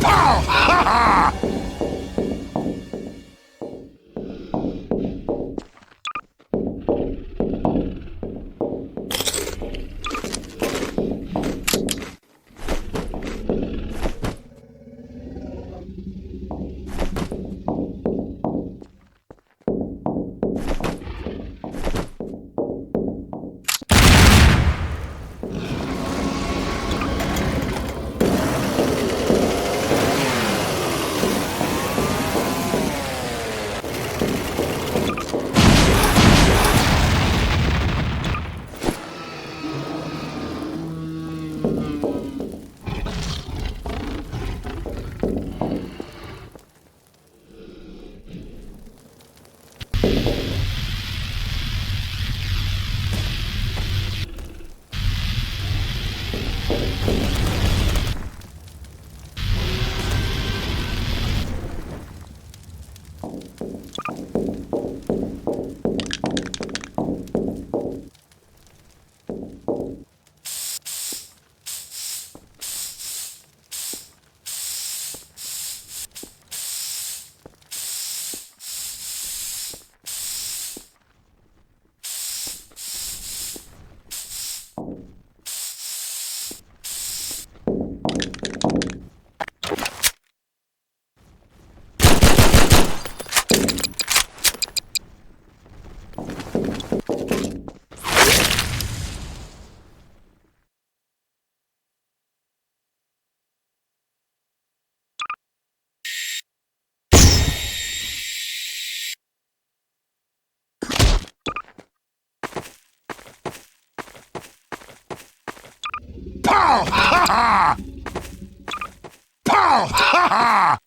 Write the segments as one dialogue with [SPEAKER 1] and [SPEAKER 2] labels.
[SPEAKER 1] Pow! Ha ha! Pow! Ha ha! Pow! Ha ha!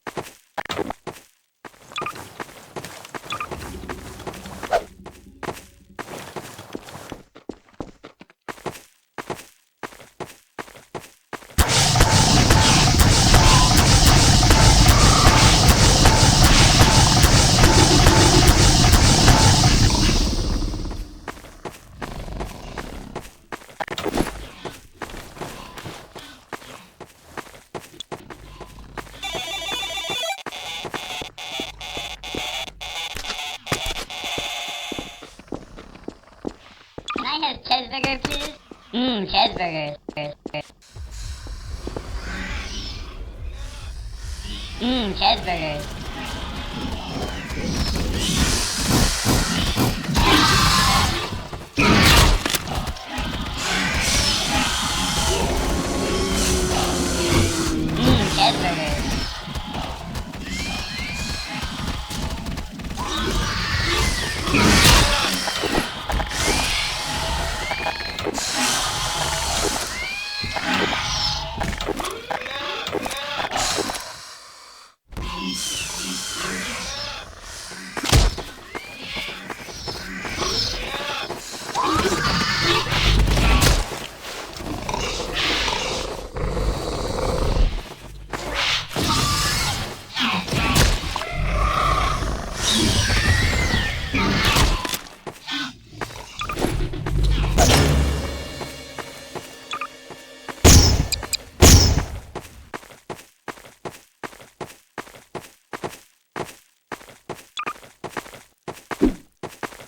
[SPEAKER 2] Can I have cheeseburger, please? Cheeseburger. Cheeseburger. Cheeseburger.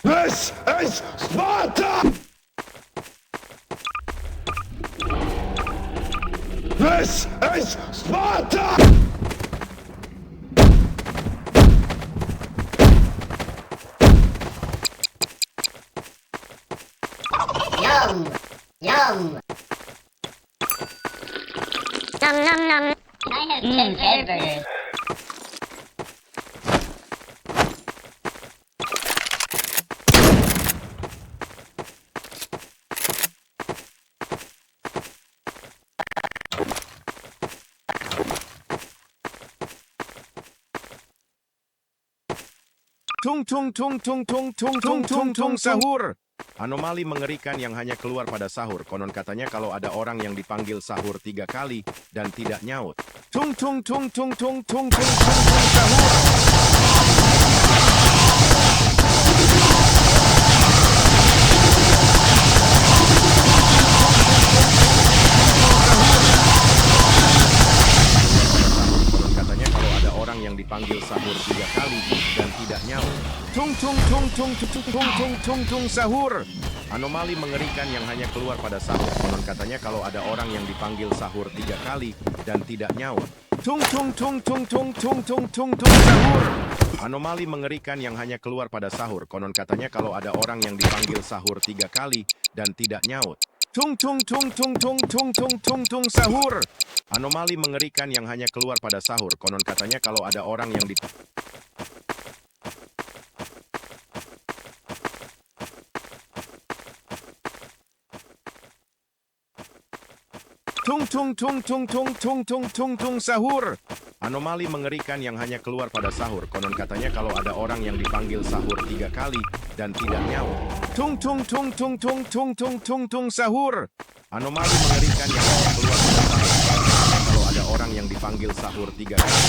[SPEAKER 1] This is Sparta! This is Sparta!
[SPEAKER 2] Yum! Yum! Nom nom nom. Can I have cheeseburger?
[SPEAKER 3] Tung tung tung tung tung tung tung tung tung sahur. Anomali mengerikan yang hanya keluar pada sahur. Konon katanya kalau ada orang yang dipanggil sahur 3 kali dan tidak nyaut. Tung tung tung tung tung tung tung tung tung sahur. Tung sahur. Anomali mengerikan yang hanya keluar pada sahur. Konon katanya kalau ada orang yang dipanggil sahur 3 kali dan tidak nyaut. Tung sahur. Anomali mengerikan yang hanya keluar pada sahur. Konon katanya kalau ada orang yang dipanggil sahur 3 kali dan tidak nyaut. Tung sahur. Anomali mengerikan yang hanya keluar pada sahur. Konon katanya kalau ada orang yang di Tung sahur. Anomali mengerikan yang hanya keluar pada sahur. Konon katanya kalau ada orang yang dipanggil sahur 3 kali dan tidak nyaut. Tung sahur. Anomali mengerikan yang hanya keluar pada sahur. Konon katanya kalau ada orang yang dipanggil sahur 3 kali.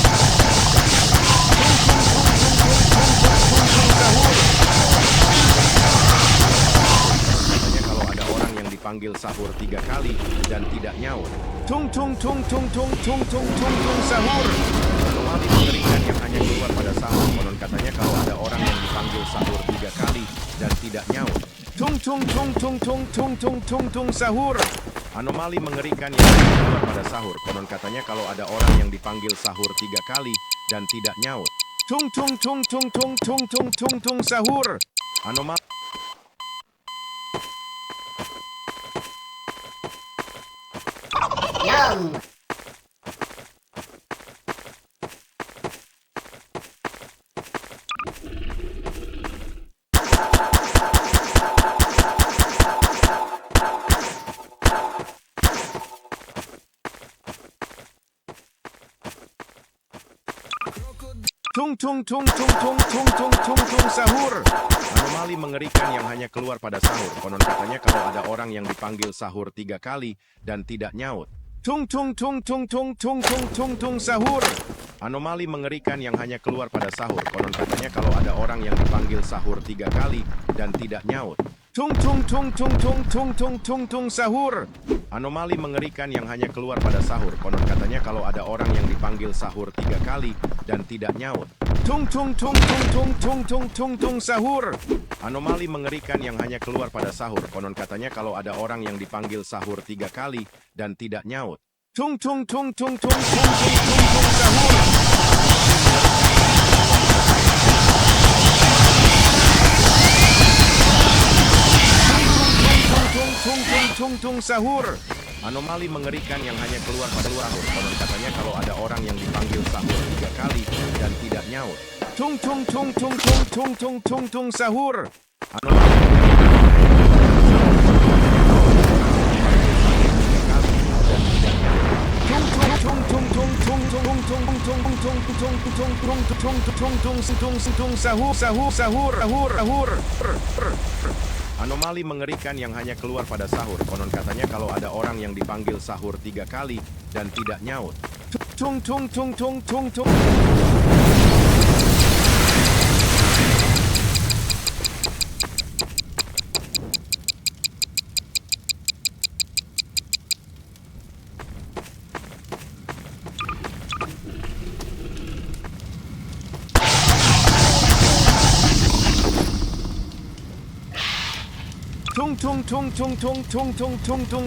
[SPEAKER 3] Katanya kalau ada orang yang dipanggil sahur 3 kali dan tidak nyaut. Tung sahur. Anomali mengerikan yang hanya keluar pada sahur. Konon katanya kalau ada orang yang dipanggil sahur 3 kali dan tidak nyaut. Tung sahur. Anomali mengerikan yang hanya keluar pada sahur. Konon katanya kalau ada orang yang dipanggil sahur 3 kali dan tidak nyaut. Tung sahur. Anomali
[SPEAKER 2] Yum!
[SPEAKER 3] Tung sahur. Anomali mengerikan yang hanya keluar pada sahur. Konon katanya kalau ada orang yang dipanggil sahur 3 kali dan tidak nyaut. Tung sahur. Anomali mengerikan yang hanya keluar pada sahur. Konon katanya kalau ada orang yang dipanggil sahur 3 kali dan tidak nyaut. Tung sahur. Anomali mengerikan yang hanya keluar pada sahur. Konon katanya kalau ada orang yang dipanggil sahur 3 kali dan tidak nyaut. Tung sahur. Anomali mengerikan yang hanya keluar pada sahur. Konon katanya kalau ada orang yang dipanggil sahur 3 kali dan tidak nyaut. Tung sahur. Tung sahur. Anomali mengerikan yang hanya keluar pada sahur. Konon katanya kalau ada orang yang dipanggil sahur 3 kali dan tidak nyaut. Tung sahur. Anomali mengerikan yang hanya keluar pada sahur. Konon katanya kalau ada orang yang dipanggil sahur 3 kali dan tidak nyaut. Tung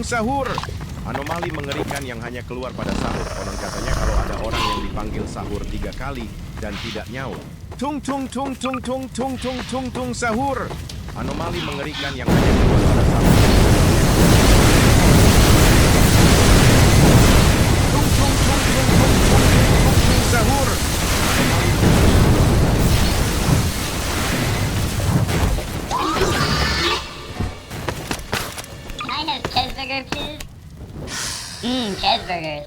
[SPEAKER 3] sahur. Anomali mengerikan yang hanya keluar pada sahur. Konon katanya kalau ada orang yang dipanggil sahur 3 kali dan tidak nyaut. Tung sahur. Anomali mengerikan yang hanya keluar pada sahur. Sahur.
[SPEAKER 2] Can I have cheeseburger, please? Cheeseburgers.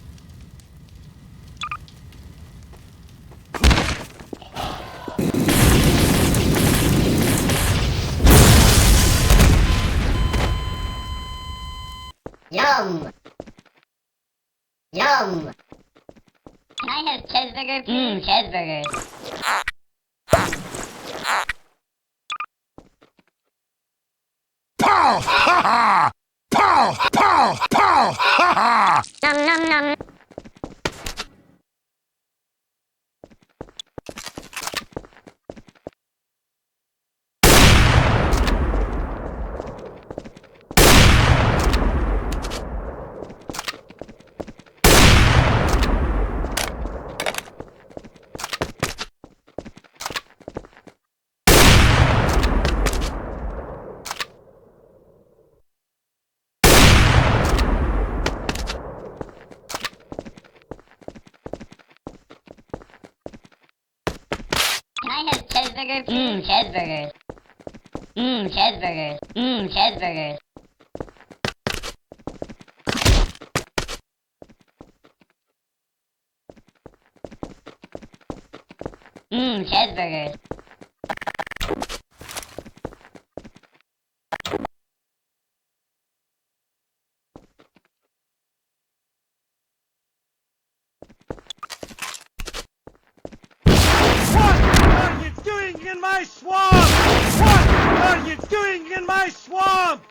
[SPEAKER 2] Yum! Yum! Can I have cheeseburger, please? Cheeseburgers.
[SPEAKER 1] Pow! Ha ha! Pow! Pow! Pow! Ha ha!
[SPEAKER 2] Nom nom nom. cheeseburger, please? Cheeseburgers. Cheeseburgers. Cheeseburgers. Cheeseburgers.
[SPEAKER 4] What are you doing in my swamp? What are you doing in my swamp?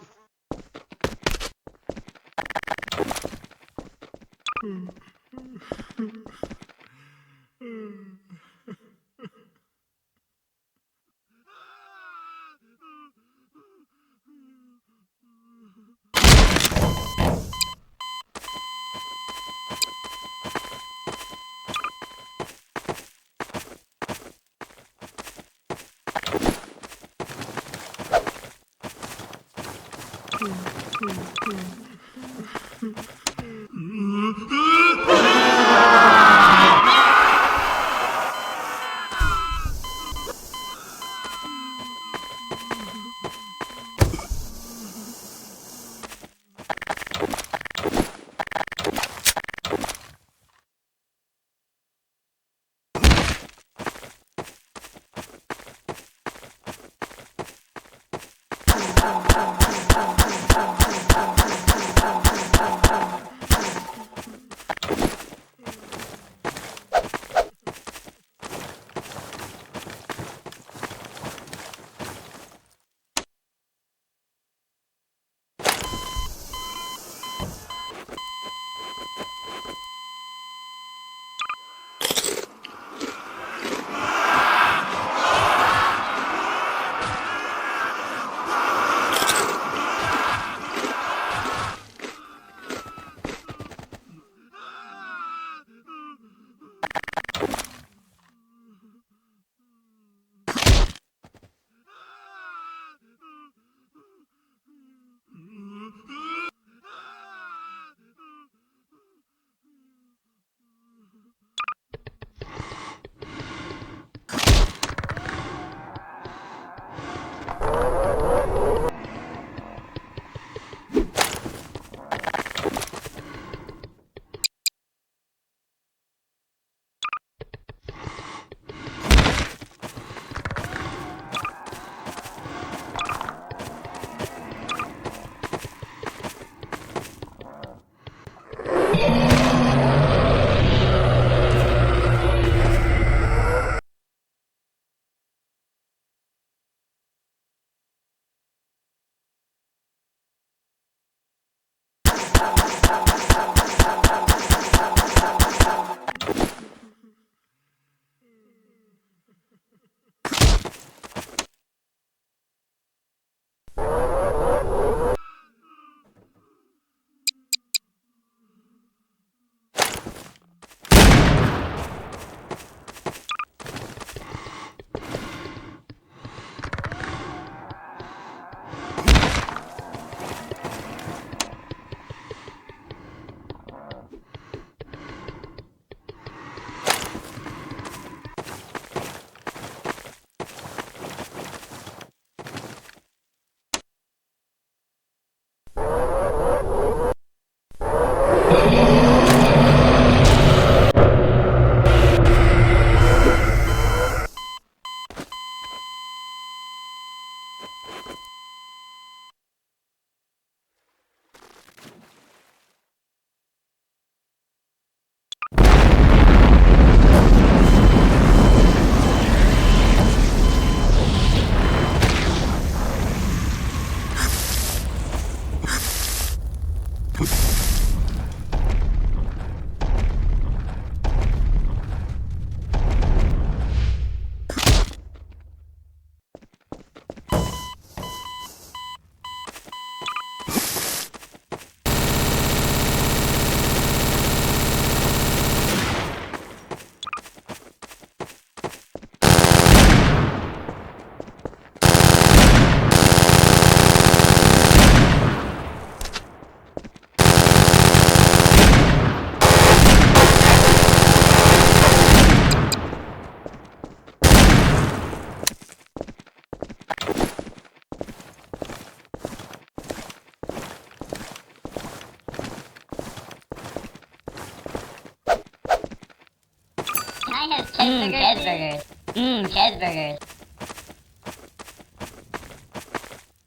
[SPEAKER 2] cheeseburgers. Cheeseburgers.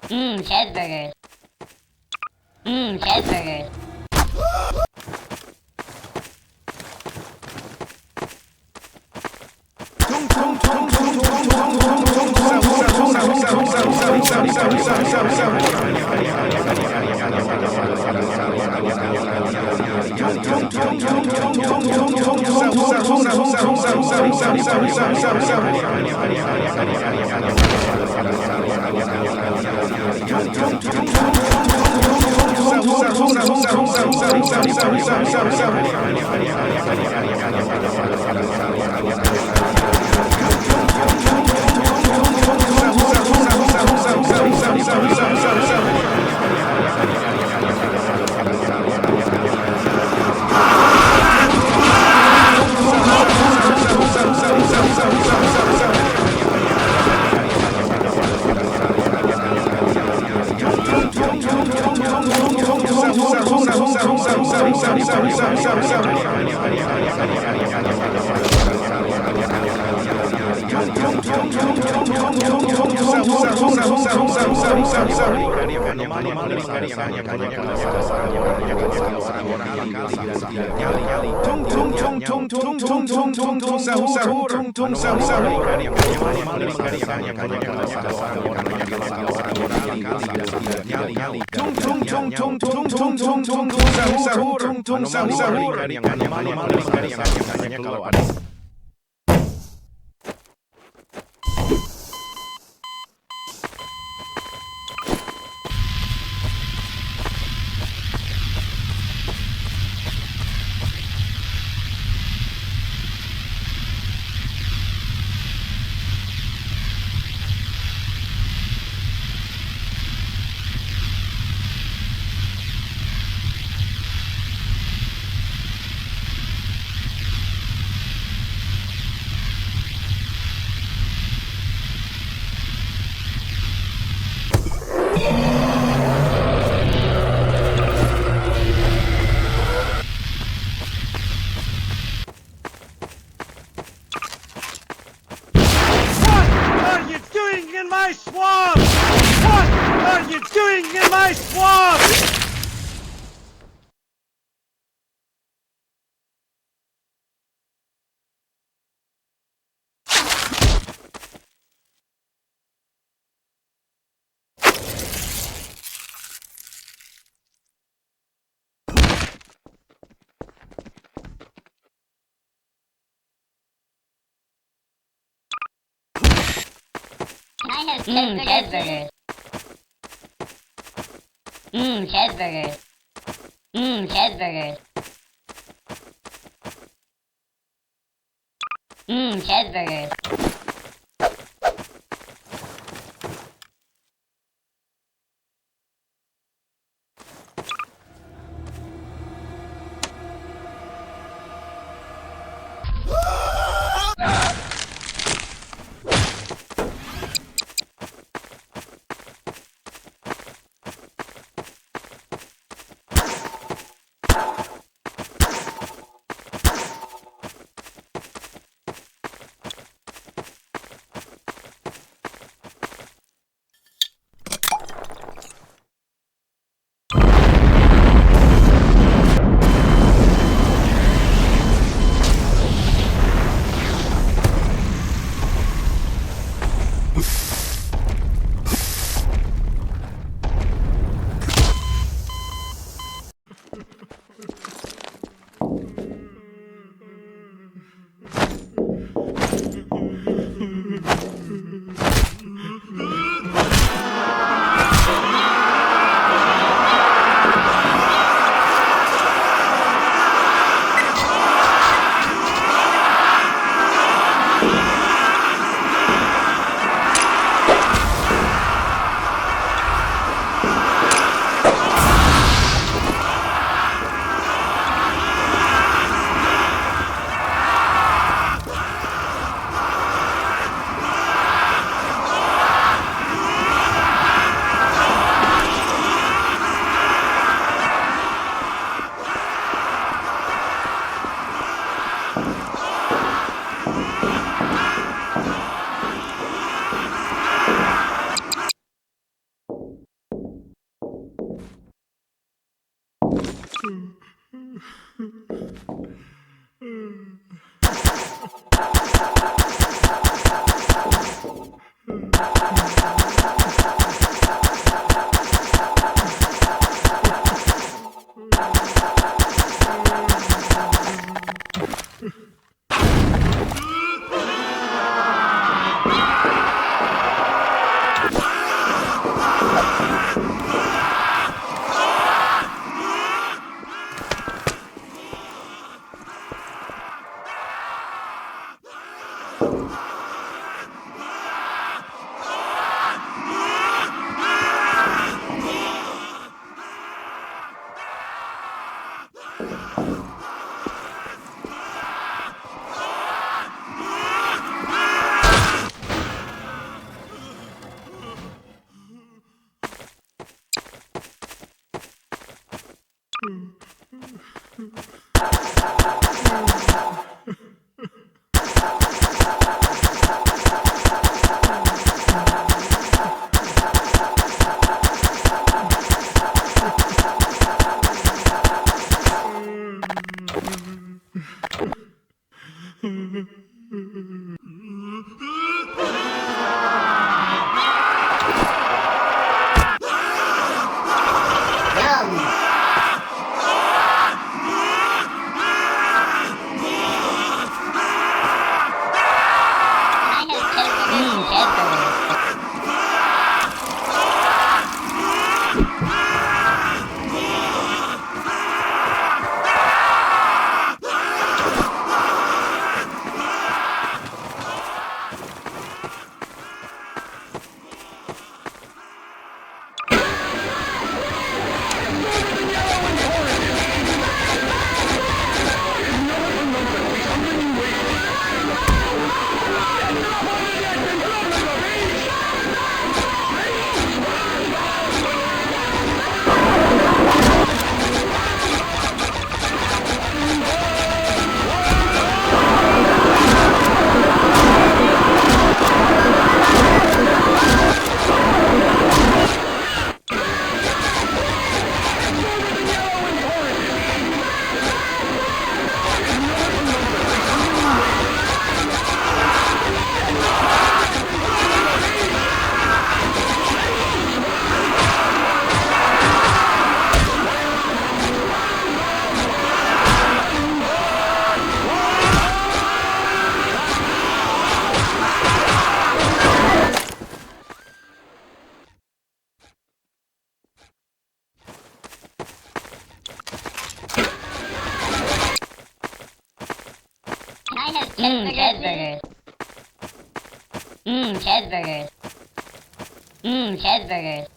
[SPEAKER 2] Cheeseburgers. Cheeseburgers.
[SPEAKER 4] What are you doing in my swamp? What are you doing in my swamp?
[SPEAKER 2] Can I have cheeseburgers? Cheeseburgers. Cheeseburgers. Cheeseburgers. Cheeseburgers. Cheeseburgers. Cheeseburgers.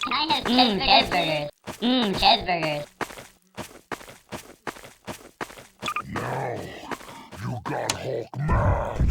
[SPEAKER 2] Can I have cheeseburgers? Cheeseburgers.
[SPEAKER 1] Now, you got Hulk mad.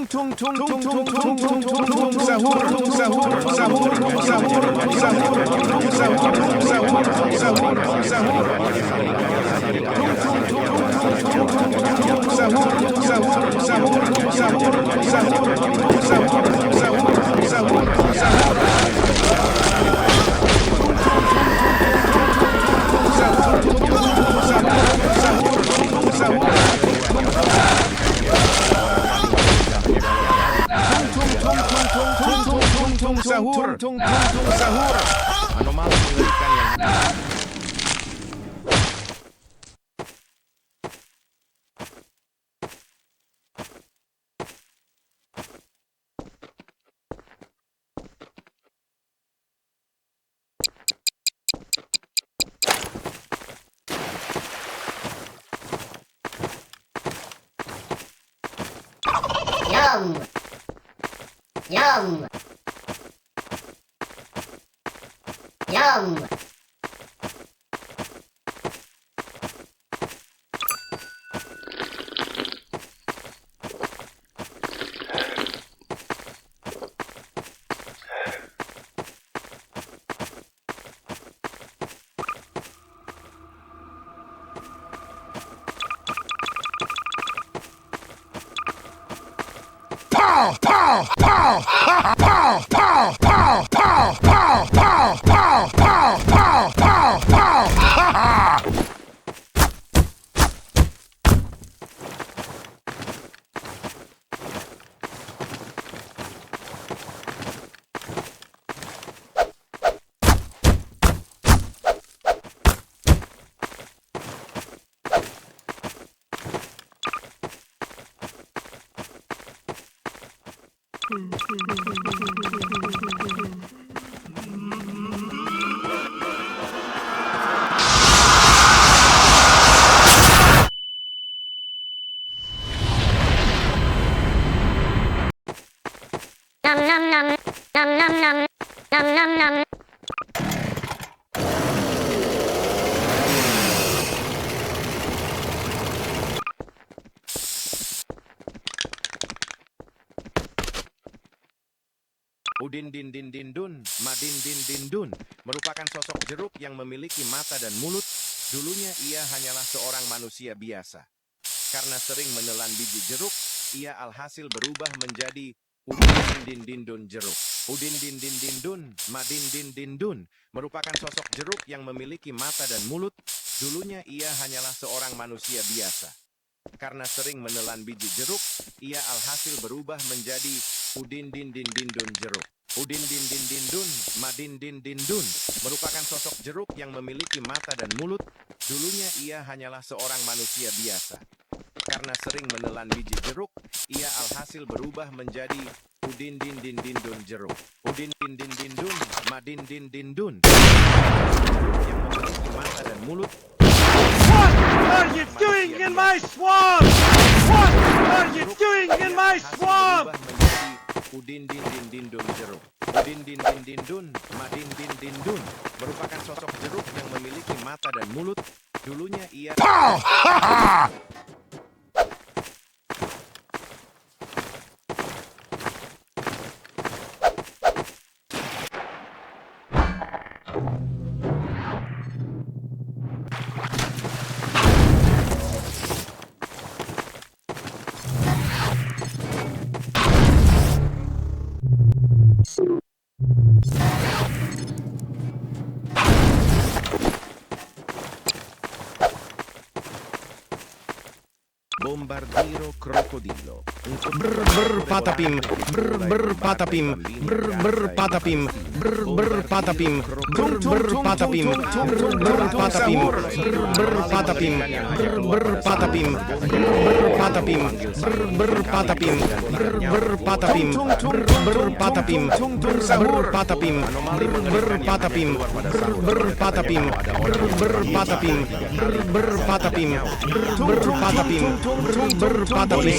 [SPEAKER 3] tung tung tung tung tung tung tung tung tung sahur sahur sahur sahur sahur. Anomali mengerikan yang
[SPEAKER 2] Yum! Yum! Yum!
[SPEAKER 1] Pow! Pow! Pow! Ha! Pow! Pow! Pow! Pow! Pow! Pow! Pow! Pow! Pow! Pow! Pow! Ha! Ha!
[SPEAKER 2] Nom nom nom. Nom nom nom. Nom nom nom.
[SPEAKER 3] Udin din din din dun, Madin din din dun, merupakan sosok jeruk yang memiliki mata dan mulut. Dulunya ia hanyalah seorang manusia biasa. Karena sering menelan biji jeruk, ia alhasil berubah menjadi Udin din din dun jeruk. Udin din din din dun, Madin din din dun, merupakan sosok jeruk yang memiliki mata dan mulut. Dulunya ia hanyalah seorang manusia biasa. Karena sering menelan biji jeruk, ia alhasil berubah menjadi Udin din din din dun jeruk. Udin din din din dun, Madin din din dun, merupakan sosok jeruk yang memiliki mata dan mulut. Dulunya ia hanyalah seorang manusia biasa. Karena sering menelan biji jeruk, ia alhasil berubah menjadi Udin din din din dun jeruk. Udin din din din dun, Madin din din dun, yang memiliki mata dan mulut.
[SPEAKER 4] What are you doing in my swamp? What are you doing in my swamp?
[SPEAKER 3] Udin din din din dun jeruk. Udin din din din dun, Madin din din dun, merupakan sosok jeruk yang memiliki mata dan mulut. Dulunya ia
[SPEAKER 1] Pow! Ha! Ha!
[SPEAKER 3] Bombardiro krokodilo.
[SPEAKER 5] Berpatapim, berpatapim, berpatapim, berpatapim, berpatapim, berpatapim, berpatapim, berpatapim, berpatapim, berpatapim, berpatapim, berpatapim, berpatapim, berpatapim, berpatapim, berpatapim, berpatapim, berpatapim, berpatapim,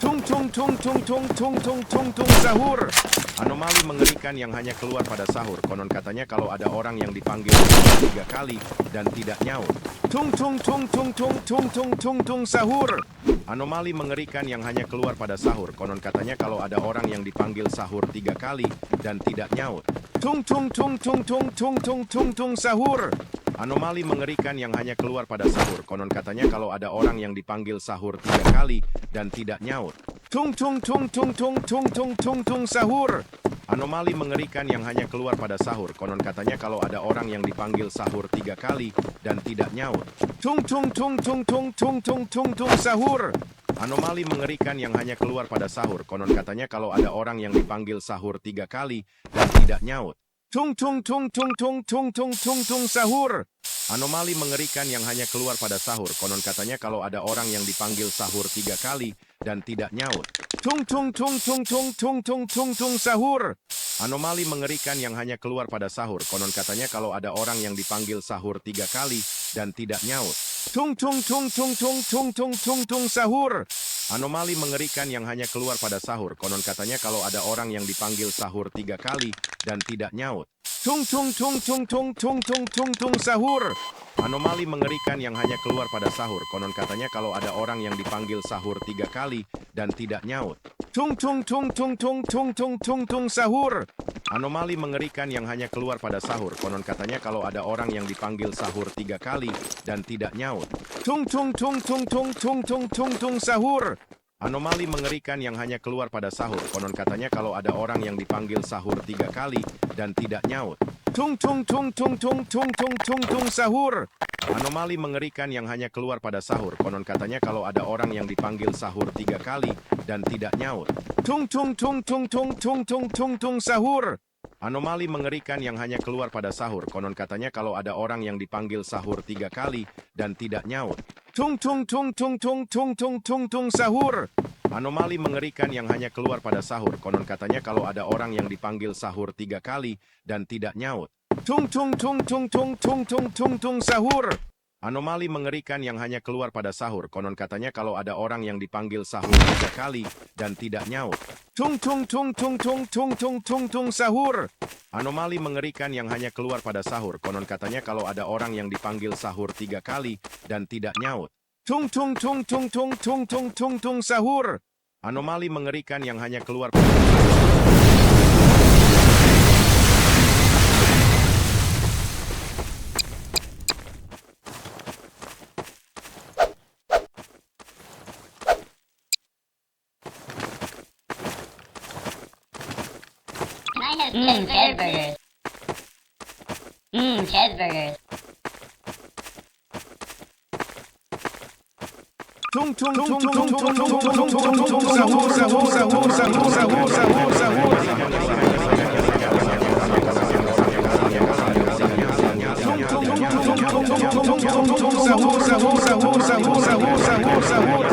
[SPEAKER 5] Tung tung tung tung tung tung tung tung tung sahur.
[SPEAKER 3] Anomali mengerikan yang hanya keluar pada sahur. Konon katanya kalau ada orang yang dipanggil sahur 3 kali dan tidak nyaut.
[SPEAKER 5] Tung tung tung tung tung tung tung tung tung sahur.
[SPEAKER 3] Anomali mengerikan yang hanya keluar pada sahur. Konon katanya kalau ada orang yang dipanggil sahur 3 kali dan tidak nyaut.
[SPEAKER 5] Tung tung tung tung tung tung tung tung tung sahur.
[SPEAKER 3] Anomali mengerikan yang hanya keluar pada sahur. Konon katanya kalau ada orang yang dipanggil sahur 3 kali dan tidak nyaut.
[SPEAKER 5] Tung tung tung tung tung tung tung tung tung sahur.
[SPEAKER 3] Anomali mengerikan yang hanya keluar pada sahur. Konon katanya kalau ada orang yang dipanggil sahur 3 kali dan tidak nyaut.
[SPEAKER 5] Tung tung tung tung tung tung tung tung tung sahur.
[SPEAKER 3] Anomali mengerikan yang hanya keluar pada sahur. Konon katanya kalau ada orang yang dipanggil sahur 3 kali dan tidak nyaut.
[SPEAKER 5] Tung tung tung tung tung tung tung tung tung sahur.
[SPEAKER 3] Anomali mengerikan yang hanya keluar pada sahur. Konon katanya kalau ada orang yang dipanggil sahur 3 kali dan tidak nyaut.
[SPEAKER 5] Tung tung tung tung tung tung tung tung tung sahur.
[SPEAKER 3] Anomali mengerikan yang hanya keluar pada sahur. Konon katanya kalau ada orang yang dipanggil sahur 3 kali dan tidak nyaut.
[SPEAKER 5] Tung tung tung tung tung tung tung tung tung sahur.
[SPEAKER 3] Anomali mengerikan yang hanya keluar pada sahur. Konon katanya kalau ada orang yang dipanggil sahur 3 kali dan tidak nyaut.
[SPEAKER 5] Tung tung tung tung tung tung tung tung tung sahur.
[SPEAKER 3] Anomali mengerikan yang hanya keluar pada sahur. Konon katanya kalau ada orang yang dipanggil sahur 3 kali dan tidak nyaut.
[SPEAKER 5] Tung tung tung tung tung tung tung tung tung sahur.
[SPEAKER 3] Anomali mengerikan yang hanya keluar pada sahur. Konon katanya kalau ada orang yang dipanggil sahur 3 kali dan tidak nyaut.
[SPEAKER 5] Tung tung tung tung tung tung tung tung tung sahur.
[SPEAKER 3] Anomali mengerikan yang hanya keluar pada sahur. Konon katanya kalau ada orang yang dipanggil sahur 3 kali dan tidak nyaut.
[SPEAKER 5] Tung tung tung tung tung tung tung tung tung sahur.
[SPEAKER 3] Anomali mengerikan yang hanya keluar pada sahur. Konon katanya kalau ada orang yang dipanggil sahur 3 kali dan tidak nyaut.
[SPEAKER 5] Tung tung tung tung tung tung tung tung tung sahur.
[SPEAKER 3] Anomali mengerikan yang hanya keluar pada sahur. Konon katanya kalau ada orang yang dipanggil sahur 3 kali dan tidak nyaut.
[SPEAKER 5] Tung tung tung tung tung tung tung tung tung sahur.
[SPEAKER 3] Anomali mengerikan yang hanya keluar pada sahur. Konon katanya kalau ada orang yang dipanggil sahur 3 kali dan tidak nyaut.
[SPEAKER 5] Tung tung tung tung tung tung tung tung tung sahur.
[SPEAKER 3] Anomali mengerikan yang hanya keluar pada sahur. Konon katanya kalau ada orang yang dipanggil sahur 3 kali dan tidak nyaut.
[SPEAKER 5] Tung tung tung tung tung tung tung tung tung sahur.
[SPEAKER 3] Anomali mengerikan yang hanya keluar pada sahur. Konon katanya kalau ada orang yang dipanggil sahur 3 kali dan tidak nyaut.
[SPEAKER 5] Tung tung tung tung tung tung tung tung tung sahur.
[SPEAKER 3] Anomali mengerikan yang hanya keluar pada
[SPEAKER 2] Can I have cheeseburgers? Cheeseburgers.
[SPEAKER 5] Tung tung tung tung tung tung tung tung tung tung sahur sahur sahur sahur sahur sahur sahur. Tung tung tung tung tung tung tung tung sahur sahur sahur sahur sahur sahur sahur.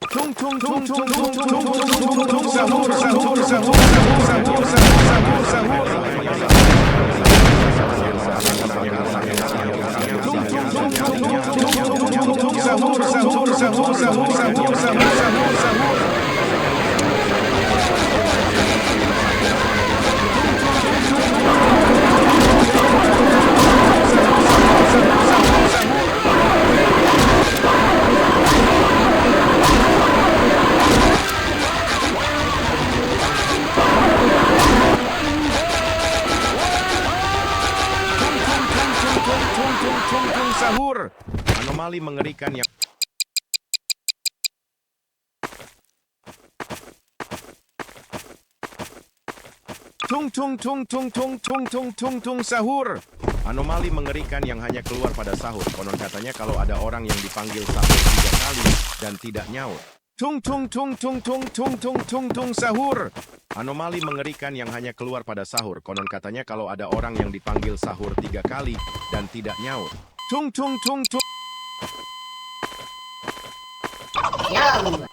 [SPEAKER 5] Tung tung tung tung tung tung tung tung sahur sahur sahur sahur sahur sahur sahur. Tung tung tung tung tung tung tung sahur sahur sahur sahur sahur sahur sahur. Sahur.
[SPEAKER 3] anomali mengerikan yang
[SPEAKER 5] Tung tung tung tung tung tung tung tung tung sahur.
[SPEAKER 3] Anomali mengerikan yang hanya keluar pada sahur. Konon katanya kalau ada orang yang dipanggil sahur 3 kali dan tidak nyaut.
[SPEAKER 5] Tung tung tung tung tung tung tung tung tung sahur.
[SPEAKER 3] Anomali mengerikan yang hanya keluar pada sahur. Konon katanya kalau ada orang yang dipanggil sahur 3 kali dan tidak nyaut.
[SPEAKER 5] Tung tung tung tung.
[SPEAKER 2] Yum!